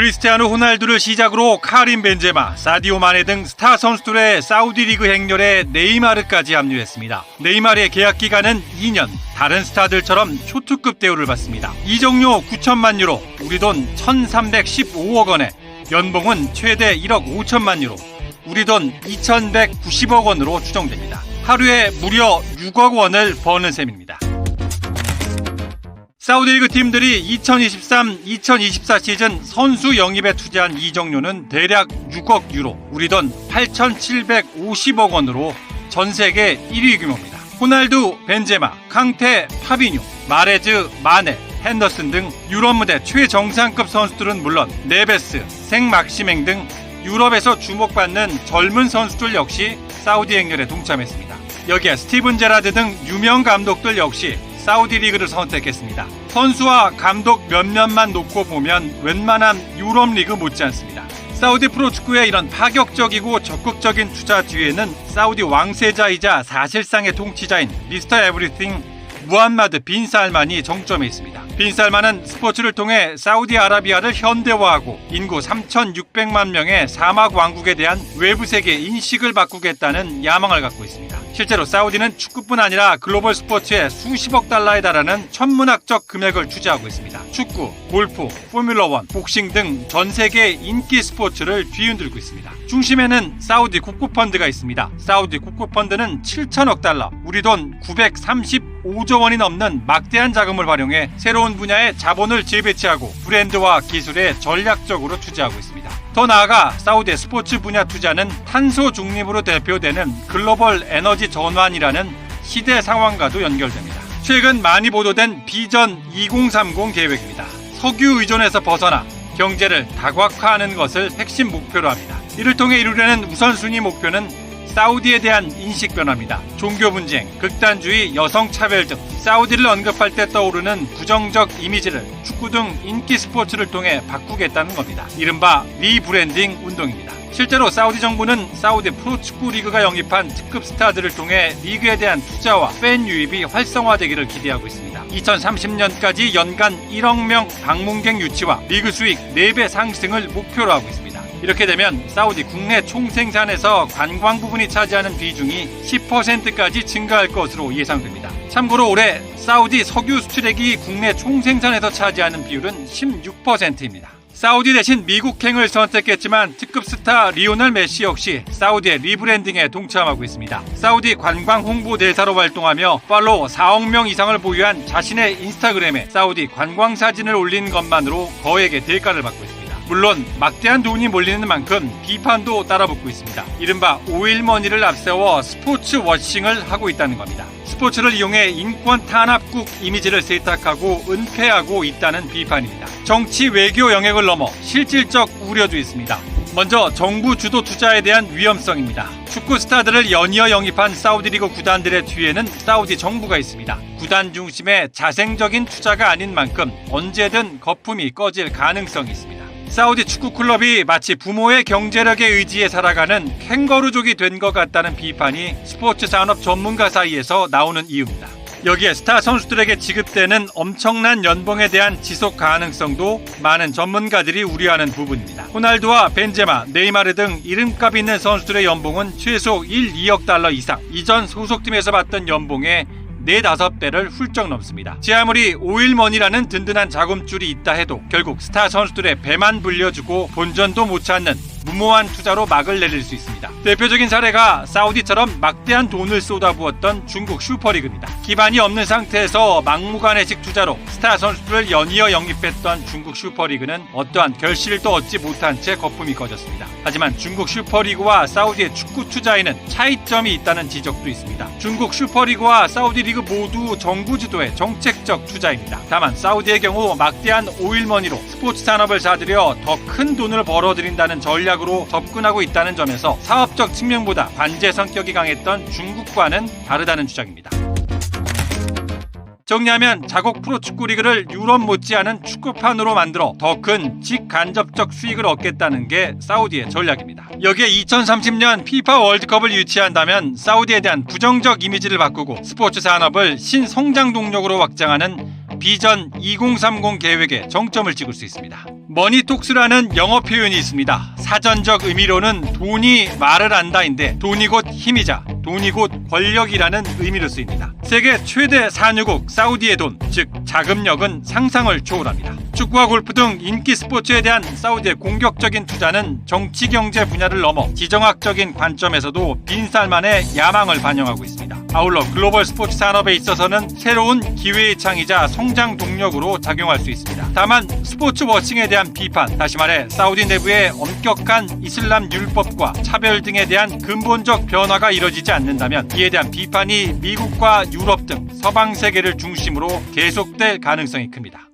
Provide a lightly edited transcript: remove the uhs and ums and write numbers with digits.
크리스티아노 호날두를 시작으로 카림 벤제마, 사디오 마네 등 스타 선수들의 사우디 리그 행렬에 네이마르까지 합류했습니다. 네이마르의 계약 기간은 2년, 다른 스타들처럼 초특급 대우를 받습니다. 이적료 9천만 유로, 우리 돈 1,315억 원에 연봉은 최대 1억 5천만 유로, 우리 돈 2,190억 원으로 추정됩니다. 하루에 무려 6억 원을 버는 셈입니다. 사우디리그 팀들이 2023-2024 시즌 선수 영입에 투자한 이적료는 대략 6억 유로, 우리 돈 8,750억 원으로 전 세계 1위 규모입니다. 호날두, 벤제마, 캉테, 파비뉴, 마레즈, 마네, 핸더슨 등 유럽 무대 최정상급 선수들은 물론 네베스, 생막시맹 등 유럽에서 주목받는 젊은 선수들 역시 사우디 행렬에 동참했습니다. 여기에 스티븐 제라드 등 유명 감독들 역시 사우디 리그를 선택했습니다. 선수와 감독 몇몇만 놓고 보면 웬만한 유럽 리그 못지않습니다. 사우디 프로축구의 이런 파격적이고 적극적인 투자 뒤에는 사우디 왕세자이자 사실상의 통치자인 미스터 에브리띵 무함마드 빈 살만이 정점에 있습니다. 빈 살만은 스포츠를 통해 사우디아라비아를 현대화하고 인구 3,600만 명의 사막 왕국에 대한 외부 세계 인식을 바꾸겠다는 야망을 갖고 있습니다. 실제로 사우디는 축구뿐 아니라 글로벌 스포츠에 수십억 달러에 달하는 천문학적 금액을 투자하고 있습니다. 축구, 골프, 포뮬러1, 복싱 등 전 세계 인기 스포츠를 뒤흔들고 있습니다. 중심에는 사우디 국고펀드가 있습니다. 사우디 국고펀드는 7천억 달러, 우리 돈 935조 원이 넘는 막대한 자금을 활용해 새로운 분야의 자본을 재배치하고 브랜드와 기술에 전략적으로 투자하고 있습니다. 더 나아가 사우디의 스포츠 분야 투자는 탄소 중립으로 대표되는 글로벌 에너지 전환이라는 시대 상황과도 연결됩니다. 최근 많이 보도된 비전 2030 계획입니다. 석유 의존에서 벗어나 경제를 다각화하는 것을 핵심 목표로 합니다. 이를 통해 이루려는 우선순위 목표는 사우디에 대한 인식 변화입니다. 종교 분쟁, 극단주의, 여성 차별 등 사우디를 언급할 때 떠오르는 부정적 이미지를 축구 등 인기 스포츠를 통해 바꾸겠다는 겁니다. 이른바 리브랜딩 운동입니다. 실제로 사우디 정부는 사우디 프로축구 리그가 영입한 특급 스타들을 통해 리그에 대한 투자와 팬 유입이 활성화되기를 기대하고 있습니다. 2030년까지 연간 1억 명 방문객 유치와 리그 수익 4배 상승을 목표로 하고 있습니다. 이렇게 되면 사우디 국내 총생산에서 관광 부분이 차지하는 비중이 10%까지 증가할 것으로 예상됩니다. 참고로 올해 사우디 석유 수출액이 국내 총생산에서 차지하는 비율은 16%입니다. 사우디 대신 미국행을 선택했지만 특급 스타 리오넬 메시 역시 사우디의 리브랜딩에 동참하고 있습니다. 사우디 관광 홍보 대사로 활동하며 팔로워 4억 명 이상을 보유한 자신의 인스타그램에 사우디 관광 사진을 올린 것만으로 거액의 대가를 받고 있습니다. 물론 막대한 돈이 몰리는 만큼 비판도 따라붙고 있습니다. 이른바 오일머니를 앞세워 스포츠 워싱을 하고 있다는 겁니다. 스포츠를 이용해 인권 탄압국 이미지를 세탁하고 은폐하고 있다는 비판입니다. 정치 외교 영역을 넘어 실질적 우려도 있습니다. 먼저 정부 주도 투자에 대한 위험성입니다. 축구 스타들을 연이어 영입한 사우디 리그 구단들의 뒤에는 사우디 정부가 있습니다. 구단 중심의 자생적인 투자가 아닌 만큼 언제든 거품이 꺼질 가능성이 있습니다. 사우디 축구 클럽이 마치 부모의 경제력에 의지해 살아가는 캥거루족이 된 것 같다는 비판이 스포츠 산업 전문가 사이에서 나오는 이유입니다. 여기에 스타 선수들에게 지급되는 엄청난 연봉에 대한 지속 가능성도 많은 전문가들이 우려하는 부분입니다. 호날두와 벤제마, 네이마르 등 이름값 있는 선수들의 연봉은 최소 1, 2억 달러 이상, 이전 소속팀에서 받던 연봉의 4-5배를 훌쩍 넘습니다. 제 아무리 오일머니라는 든든한 자금줄이 있다 해도 결국 스타 선수들의 배만 불려주고 본전도 못 찾는 무모한 투자로 막을 내릴 수 있습니다. 대표적인 사례가 사우디처럼 막대한 돈을 쏟아부었던 중국 슈퍼리그입니다. 기반이 없는 상태에서 막무가내식 투자로 스타 선수들을 연이어 영입했던 중국 슈퍼리그는 어떠한 결실도 얻지 못한 채 거품이 꺼졌습니다. 하지만 중국 슈퍼리그와 사우디의 축구 투자에는 차이점이 있다는 지적도 있습니다. 중국 슈퍼리그와 사우디 리그 모두 정부 주도의 정책적 투자입니다. 다만 사우디의 경우 막대한 오일머니로 스포츠 산업을 사들여 더 큰 돈을 벌어들인다는 전략으로 접근하고 있다는 점에서 사업적 측면보다 관제 성격이 강했던 중국과는 다르다는 주장입니다. 정리하면 자국 프로축구 리그를 유럽 못지않은 축구판으로 만들어 더 큰 직간접적 수익을 얻겠다는 게 사우디의 전략입니다. 여기에 2030년 피파 월드컵을 유치한다면 사우디에 대한 부정적 이미지를 바꾸고 스포츠 산업을 신성장 동력으로 확장하는 비전 2030 계획에 정점을 찍을 수 있습니다. 머니톡스라는 영어 표현이 있습니다. 사전적 의미로는 돈이 말을 한다인데 돈이 곧 힘이자 돈이 곧 권력이라는 의미로 쓰입니다. 세계 최대 산유국 사우디의 돈, 즉 자금력은 상상을 초월합니다. 축구와 골프 등 인기 스포츠에 대한 사우디의 공격적인 투자는 정치 경제 분야를 넘어 지정학적인 관점에서도 빈살만의 야망을 반영하고 있습니다. 아울러 글로벌 스포츠 산업에 있어서는 새로운 기회의 창이자 성장 동력으로 작용할 수 있습니다. 다만 스포츠 워칭에 대한 비판, 다시 말해 사우디 내부의 엄격한 이슬람 율법과 차별 등에 대한 근본적 변화가 이뤄지지 않는다면 이에 대한 비판이 미국과 유럽 등 서방 세계를 중심으로 계속될 가능성이 큽니다.